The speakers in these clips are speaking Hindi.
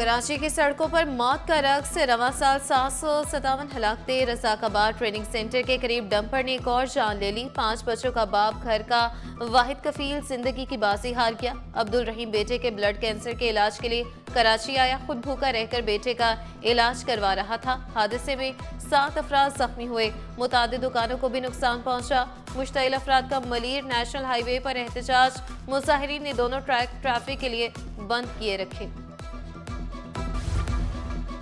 कराची की सड़कों पर मौत का रक्स। रवा साल 757 हलाकतें। रज़ाकाबाद ट्रेनिंग सेंटर के करीब डंपर ने एक और जान ले ली। 5 बच्चों का बाप, घर का वाहिद कफील, जिंदगी की बाजी हार गया। अब्दुल रहीम बेटे के ब्लड कैंसर के इलाज के लिए कराची आया। खुद भूखा रहकर बेटे का इलाज करवा रहा था। हादसे में 7 अफराद जख्मी हुए। मुतादिद दुकानों को भी नुकसान पहुंचा। मुश्तइल अफराद का मलीर नेशनल हाईवे पर एहतजाज। मुजाहिरीन ने दोनों ट्रैक ट्रैफिक के लिए बंद किए रखे।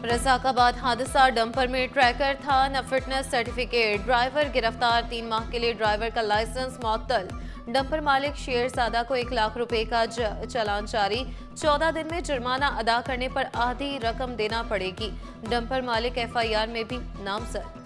रज़ाकाबाद हादसा। डंपर में ट्रैकर था, न फिटनेस सर्टिफिकेट। ड्राइवर गिरफ्तार। 3 माह के लिए ड्राइवर का लाइसेंस मुअत्तल। डंपर मालिक शेरजादा को 1 लाख रुपए का चालान जारी। 14 दिन में जुर्माना अदा करने पर आधी रकम देना पड़ेगी। डंपर मालिक FIR में भी नामजद।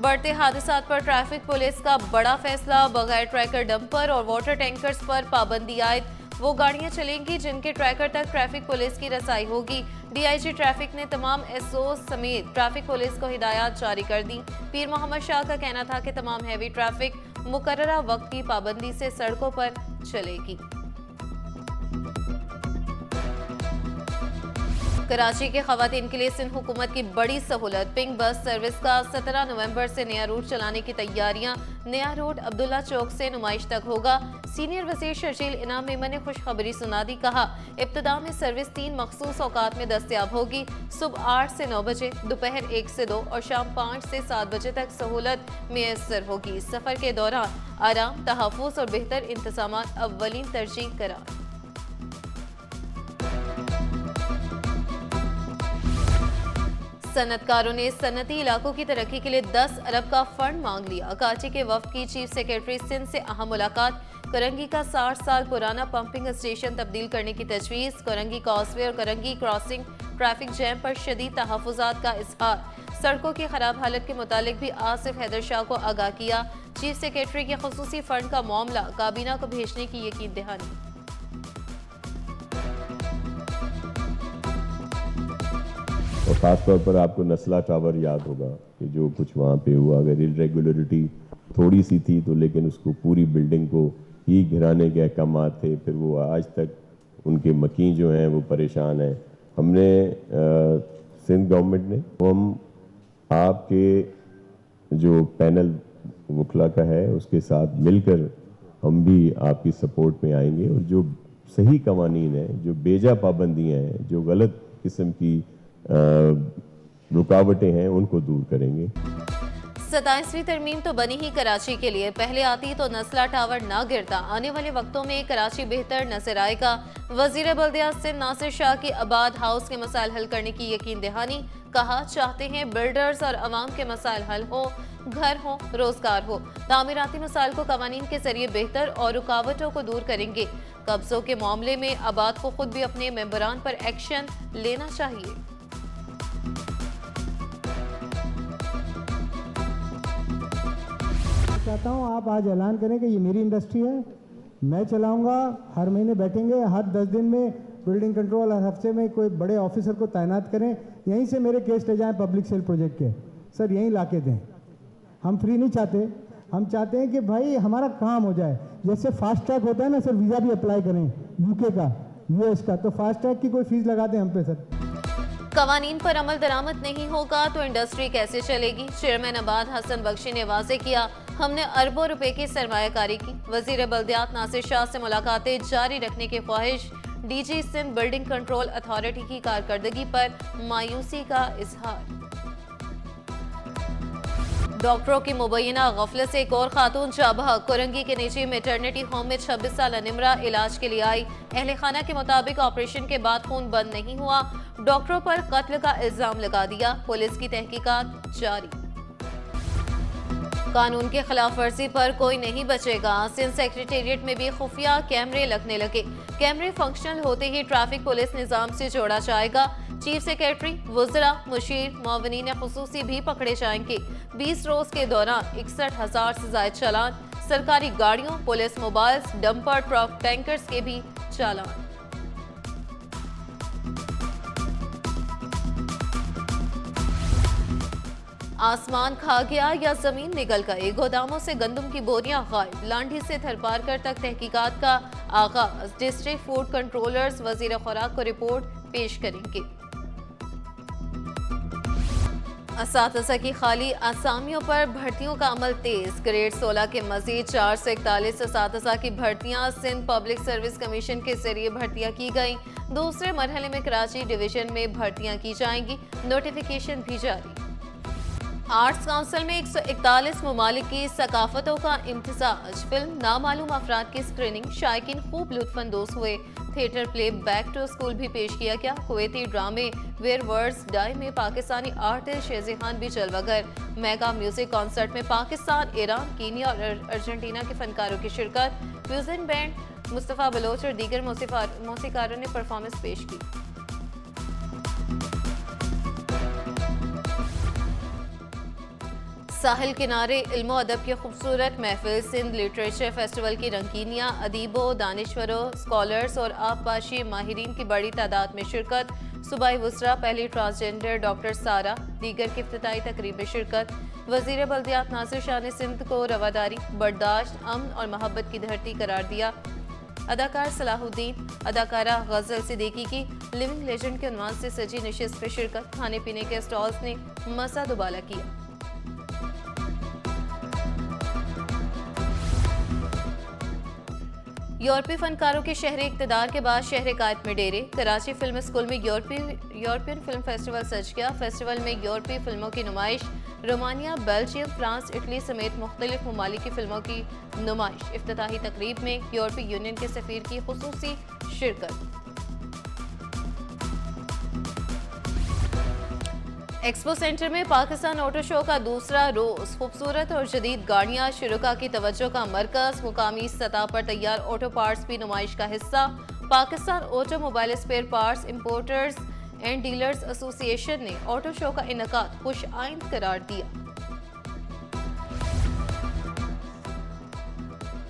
बढ़ते हादसात पर ट्रैफिक पुलिस का बड़ा फैसला। बगैर ट्रैकर डंपर और वाटर टैंकर्स पर पाबंदी आयद। वो गाड़ियां चलेंगी जिनके ट्रैकर तक ट्रैफिक पुलिस की रसाई होगी। DIG ट्रैफिक ने तमाम SO समेत ट्रैफिक पुलिस को हिदायत जारी कर दी। पीर मोहम्मद शाह का कहना था कि तमाम हैवी ट्रैफिक मुकर्ररा वक्त की पाबंदी से सड़कों पर चलेगी। कराची के खवातीन के लिए सिंध हुकूमत की बड़ी सहूलत। पिंक बस सर्विस का 17 नवंबर से नया रूट चलाने की तैयारियां। नया रूट अब्दुल्ला चौक से नुमाइश तक होगा। सीनियर वज़ीर शर्जील इनाम मेमन ने खुशखबरी सुना दी। कहा, इब्तिदा में सर्विस 3 मखसूस औकात में दस्तयाब होगी। सुबह 8 से 9 बजे, दोपहर 1 से 2 और शाम 5 से 7 बजे तक सहूलत मैसर होगी। सफर के दौरान आराम, तहफ़्फ़ुज़ और बेहतर इंतजाम अव्वलीन तरजीह करार। सनतकारों ने सनती इलाकों की तरक्की के लिए 10 अरब का फंड मांग लिया। कराची के वफ्द की चीफ सेक्रेटरी सिंध से अहम मुलाकात। करंगी का 60 साल पुराना पंपिंग स्टेशन तब्दील करने की तजवीज़। करंगी कॉजवे और करंगी क्रॉसिंग ट्रैफिक जैम पर शदीद तहफ़्फ़ुज़ात का इज़हार। सड़कों की खराब हालत के मुतालिक भी आसिफ हैदर शाह को आगाह किया। चीफ सेक्रेटरी के खुसूसी फंड का मामला काबीना को भेजने की यकीन दहानी। और ख़ास तौर पर आपको नस्ला टावर याद होगा कि जो कुछ वहाँ पे हुआ, अगर इरेगुलरिटी थोड़ी सी थी तो लेकिन उसको पूरी बिल्डिंग को ही घिराने के अहकाम थे। फिर वो आज तक उनके मकीन जो हैं वो परेशान हैं। हमने सिंध गवर्नमेंट ने, हम आपके जो पैनल वकला का है उसके साथ मिलकर हम भी आपकी सपोर्ट में आएंगे और जो सही कवानीन है, जो बेजा पाबंदियाँ हैं, जो गलत किस्म की रुकावटें हैं, उनको दूर करेंगे। 27वीं तरमीम तो बनी ही कराची के लिए। पहले आती तो नस्ला टावर ना गिरता। आने वाले वक्तों में कराची बेहतर नजर आएगा। वजीर बल्दियात सिंध नासिर शाह की आबाद हाउस के मसाइल हल करने की यकीन दहानी। कहा, चाहते हैं बिल्डर्स और अवाम के मसाइल हल हो, घर हो, रोजगार हो। तामीराती मसाइल को कवानीन के जरिए बेहतर और रुकावटों को दूर करेंगे। कब्जों के मामले में आबाद को खुद भी अपने मेंबरान पर एक्शन लेना चाहिए। चाहता हूँ आप आज ऐलान करें कि ये मेरी इंडस्ट्री है, मैं चलाऊंगा। हर महीने बैठेंगे, हर 10 दिन में बिल्डिंग कंट्रोल, हर हफ्ते में कोई बड़े ऑफिसर को तैनात करें। यहीं से मेरे केस ले जाएं पब्लिक सेल प्रोजेक्ट के, सर यहीं ला के दें। हम फ्री नहीं चाहते, हम चाहते हैं कि भाई हमारा काम हो जाए। जैसे फास्ट ट्रैक होता है ना सर, वीज़ा भी अप्लाई करें UK का, US का, तो फास्ट ट्रैक की कोई फीस लगा दें हम पे सर। कवानीन पर अमल दरामद नहीं होगा तो इंडस्ट्री कैसे चलेगी? चेयरमैन आबाद हसन बख्शी ने वाजे किया, हमने अरबों रुपए की सरमायाकारी की। वजीर बल्दियात नासिर शाह से मुलाकातें जारी रखने की ख्वाहिश। DG Sindh building control authority की कारकर्दगी पर मायूसी का इजहार। डॉक्टरों की मुबैना गफलत से एक और खातून जाबहक। कोरंगी के निजी मैटरनिटी होम में 26 साल निमरा इलाज के लिए आई। अहले खाना के मुताबिक ऑपरेशन के बाद खून बंद नहीं हुआ। डॉक्टरों पर कत्ल का इल्जाम लगा दिया। पुलिस की तहकीकात जारी। कानून के खिलाफ वर्जी पर कोई नहीं बचेगा। सिंध सेक्रेटेरिएट में भी खुफिया कैमरे लगने लगे। कैमरे फंक्शनल होते ही ट्रैफिक पुलिस निजाम से जोड़ा जाएगा। चीफ सेक्रेटरी, वज़रा, मुशीर, मुअव्विनीन खुसूसी भी पकड़े जाएंगे। 20 रोज के दौरान 61,000 से ज्यादा चालान। सरकारी गाड़ियों, police mobiles, dumper, truck, tankers के भी चालान। आसमान खा गया या जमीन निगल गई? गोदामों से गंदम की बोरियां गायब। लांढी से थरपारकर तक तहकीकात का आगाज। डिस्ट्रिक्ट फूड कंट्रोलर्स वजीर खुराक को रिपोर्ट पेश करेंगे। असातिज़ा की खाली आसामियों पर भर्तियों का अमल तेज। ग्रेड 16 के मजीद 441 असातिज़ा की भर्तियां सिंध पब्लिक सर्विस कमीशन के जरिए भर्तियां की गईं। दूसरे मरहले में कराची डिवीजन में भर्तियां की जाएंगी। नोटिफिकेशन भी जारी। आर्ट्स काउंसिल में 141 ममालिक की सकाफतों का इम्तिजाज। फिल्म नामालूम अफराद की स्क्रीनिंग, शायकीन खूब लुत्फानंदोज हुए। Theatre play back to school भी पेश किया गया। कुवैती ड्रामे वेयर वर्ड्स डाई में पाकिस्तानी आर्टिस्ट शेज़ी खान भी जलवागर। मेगा म्यूजिक कॉन्सर्ट में पाकिस्तान, ईरान, कीनिया और अर्जेंटीना के फनकारों की शिरकत। फ्यूजन बैंड मुस्तफ़ा बलोच और दीगर मौसीकारों ने परफॉर्मेंस पेश की। साहिल किनारे इल्म अदब की खूबसूरत महफिल। सिंध लिटरेचर फेस्टिवल की रंगीनियाँ, अदीबों, दानिश्वरों, स्कॉलर्स और आबपाशी माहिरीन की बड़ी तादाद में शिरकत। सूबाई वुसरा पहली ट्रांसजेंडर डॉक्टर सारा दीगर की इफ्तिताई तकरीब में शिरकत। वजीर बल्दियात नासिर शाह ने सिंध को रवादारी, बर्दाश्त, अमन और मोहब्बत की धरती करार दिया। अदाकार सलाहुद्दीन, अदाकारा गजल सिद्दीकी की लिविंग लेजेंड के उन्वान से सजी नशिस्त में शिरकत। खाने पीने के स्टॉल्स ने मसा दुबाला किया। यूरोपीय फनकारों के शहरी इक़्तिदार के बाद शहर कायद में डेरे। कराची फिल्म स्कूल में यूरोपियन फिल्म फेस्टिवल सज गया। फेस्टिवल में यूरोपीय फिल्मों की नुमाइश, रोमानिया, बेल्जियम, फ्रांस, इटली समेत मुख्तलिफ ममालिक की फिल्मों की नुमाइश। इफ्तिताही तकरीब में यूरोपीय यूनियन के सफीर की खुसूसी शिरकत। एक्सपो सेंटर में पाकिस्तान ऑटो शो का दूसरा रोज। खूबसूरत और जदीद गाड़ियां शुरुका की तवज्जो का मरकज। मुकामी सतह पर तैयार ऑटो पार्ट्स भी नुमाइश का हिस्सा। Pakistan automobile spare parts importers and dealers association ने ऑटो शो का इनेकाद खुश आइंद करार दिया।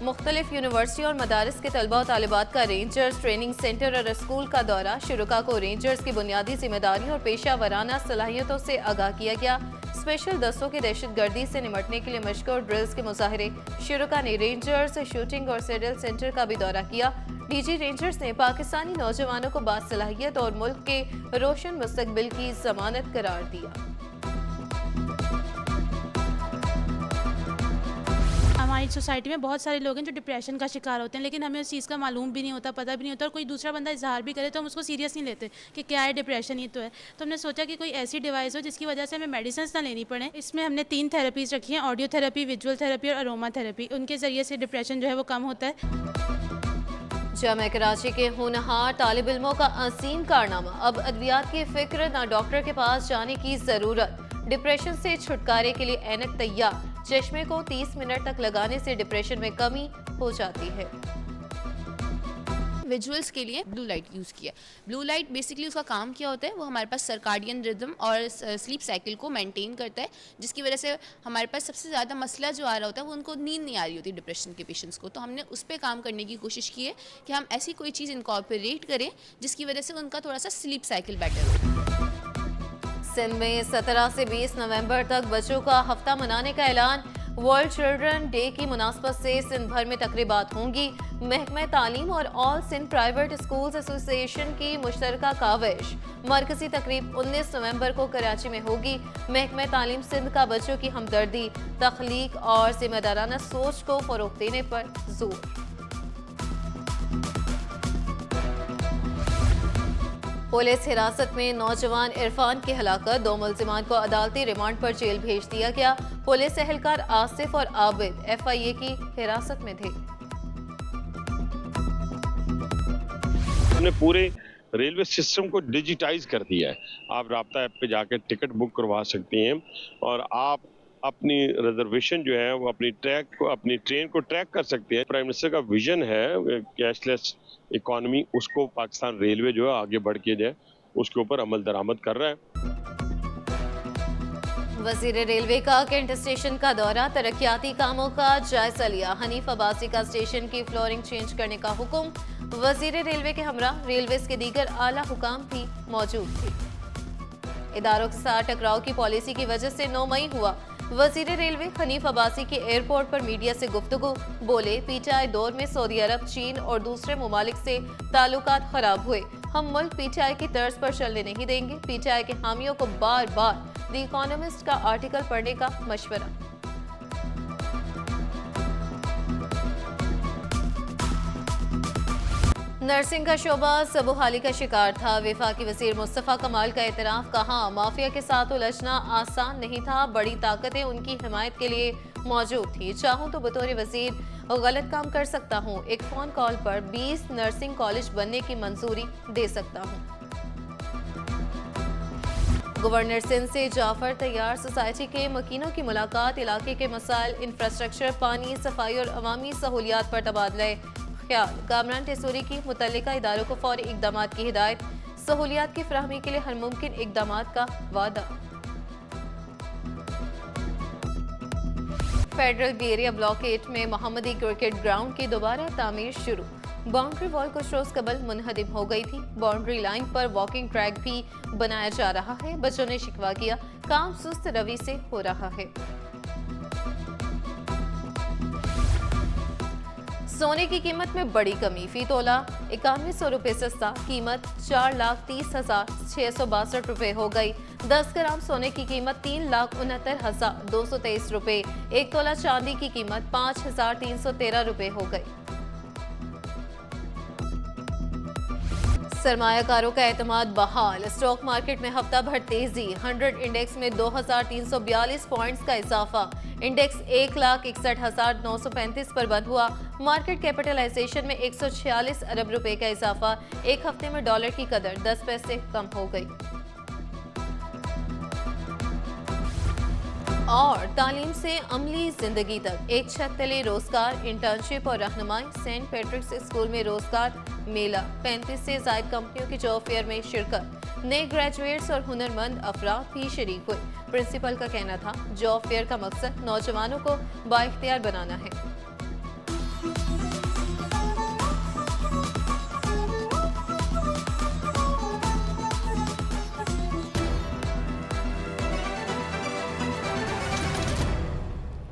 मुख्तलिफ यूनिवर्सिटी और मदारिस के तलबा और तालिबात का रेंजर्स ट्रेनिंग सेंटर और स्कूल का दौरा। शुरुका को रेंजर्स की बुनियादी जिम्मेदारी और पेशा वराना सलाहियतों से आगाह किया गया। स्पेशल दस्तों की दहशतगर्दी से निमटने के लिए मशक और ड्रिल्स के मुजाहरे। शुरुका ने रेंजर्स शूटिंग और सेडल सेंटर का भी दौरा किया। डीजी रेंजर्स ने पाकिस्तानी नौजवानों को बासलाहियत और मुल्क के रोशन मुस्तकबिल की जमानत करार दिया। हमारी सोसाइटी में बहुत सारे लोग हैं जो डिप्रेशन का शिकार होते हैं, लेकिन हमें उस चीज़ का मालूम भी नहीं होता, पता भी नहीं होता, और कोई दूसरा बंदा इजहार भी करे तो हम उसको सीरियस नहीं लेते कि क्या है, डिप्रेशन ही तो है। तो हमने सोचा कि कोई ऐसी डिवाइस हो जिसकी वजह से हमें मेडिसिन ना लेनी पड़े। इसमें हमने 3 थेरेपीज रखी हैं, ऑडियो थेरेपी, विजुअल थेरेपी और अरोमा थेरेपी। उनके ज़रिए से डिप्रेशन जो है वो कम होता है। जामिया कराची के होनहार तालिब इल्मों का असीम कारनामा। अब अद्वियात की फिक्र ना डॉक्टर के पास जाने की ज़रूरत। डिप्रेशन से छुटकारे के लिए ऐनक तैयार। चश्मे को 30 मिनट तक लगाने से डिप्रेशन में कमी हो जाती है। विजुअल्स के लिए ब्लू लाइट यूज़ किया। ब्लू लाइट बेसिकली उसका काम क्या होता है, वो हमारे पास सर्काडियन रिदम और स्लीप साइकिल को मेंटेन करता है, जिसकी वजह से हमारे पास सबसे ज़्यादा मसला जो आ रहा होता है वो उनको नींद नहीं आ रही होती डिप्रेशन के पेशेंट्स को। तो हमने उस पर काम करने की कोशिश की है कि हम ऐसी कोई चीज़ इनकॉर्पोरेट करें जिसकी वजह से उनका थोड़ा सा स्लीप साइकिल बेटर हो। सिंध में 17 से 20 नवंबर तक बच्चों का हफ्ता मनाने का ऐलान। वर्ल्ड चिल्ड्रन डे की मुनासबत से सिंध भर में तकरीबात होंगी। महकमा तालीम और all Sindh private schools association की मुश्तरका काविश। मरकजी तकरीब 19 नवंबर को कराची में होगी। महकमा तालीम सिंध का बच्चों की हमदर्दी, तख्लीक और जिम्मेदाराना सोच को फरोग देने पर जोर। पुलिस हिरासत में नौजवान इरफान की हलाकत। 2 मुल्जिमान को अदालती रिमांड पर जेल भेज दिया गया। पुलिस एहलकार आसिफ और आबिद FIA की हिरासत में थे। हमने पूरे रेलवे सिस्टम को डिजिटाइज कर दिया है। आप राब्ता ऐप पे जाकर टिकट बुक करवा सकती हैं और आप अपनी रिजर्वेशन जो है वो अपनी ट्रेन को ट्रैक कर सकते हैं। प्राइम मिनिस्टर का विजन है कैशलेस इकोनॉमी, उसको पाकिस्तान रेलवे जो है आगे बढ़ के जाए, उसके ऊपर अमल दरामद कर रहा है। वजीर रेलवे का कैंट स्टेशन का दौरा। तरक्याती कामों का जायजा लिया। हनीफ अब्बासी का स्टेशन की फ्लोरिंग चेंज करने का हुक्म। वजीर रेलवे के हमरा रेलवेज के दीगर आला हुकाम भी मौजूद थे। इदारों के साथ टकराव की पॉलिसी की वजह से 9 मई हुआ। वजीर रेलवे हनीफ अब्बासी की एयरपोर्ट पर मीडिया से गुफ्तगू, बोले पीटीआई दौर में सऊदी अरब, चीन और दूसरे ममालिक से ताल्लुकात खराब हुए। हम मुल्क पीटीआई की तर्ज पर चलने नहीं देंगे। पीटीआई के हामियों को बार बार द इकोनॉमिस्ट का आर्टिकल पढ़ने का मशवरा। नर्सिंग का शोबा सबूहाली का शिकार था। वफाकी वज़ीर मुस्तफ़ा कमाल का एतराफ़, कहा माफिया के साथ उलझना आसान नहीं था, बड़ी ताकतें उनकी हिमायत के लिए मौजूद थी। चाहूँ तो बतौर वज़ीर गलत काम कर सकता हूँ। एक फ़ोन कॉल पर 20 नर्सिंग कॉलेज बनने की मंजूरी दे सकता हूँ। गवर्नर सिंध से जाफर तैयार सोसाइटी के मकीनों की मुलाकात, इलाके के मसाइल, इंफ्रास्ट्रक्चर, पानी, सफाई और अवामी सहूलियात पर तबादला ख्याल। कामरान टेसूरी की मुतल्लिका इदारों को फौरी इक़दामात की हिदायत, सहूलियात की फराहमी के लिए हर मुमकिन इक़दामात का वादा। फेडरल बी एरिया ब्लॉक 8 में मोहम्मदी क्रिकेट ग्राउंड की दोबारा तामीर शुरू। बाउंड्री वॉल कुछ रोज कबल मुनहदिम हो गई थी। बाउंड्री लाइन पर वॉकिंग ट्रैक भी बनाया जा रहा है। बच्चों ने शिकवा किया, काम सुस्त रवि से हो रहा है। सोने की कीमत में बड़ी कमी, फी तोला 9100 रुपये सस्ता, कीमत 4,30,662 रुपये हो गई। 10 ग्राम सोने की कीमत 3,69,223 रुपये, 1 तोला चांदी की कीमत 5,313 रुपये हो गई। सरमायाकारों का एतमाद बहाल, स्टॉक मार्केट में हफ्ता भर तेजी। 100 इंडेक्स में 2,342 पॉइंट्स का इजाफा, इंडेक्स 1,61,935 पर बंद हुआ। मार्केट कैपिटलाइजेशन में 146 अरब रुपए का इजाफा, एक हफ्ते में डॉलर की कदर 10 पैसे कम हो गई। और तालीम से अमली जिंदगी तक, एक छत तले रोजगार, इंटर्नशिप और रहनुमाई। सेंट पैट्रिक्स स्कूल में रोजगार मेला, 35 से ज्यादा कंपनियों की जॉब फेयर में शिरकत। नए ग्रेजुएट्स और हुनरमंद अफराद भी शरीक हुए। प्रिंसिपल का कहना था जॉब फेयर का मकसद नौजवानों को बाइख्तियार बनाना है।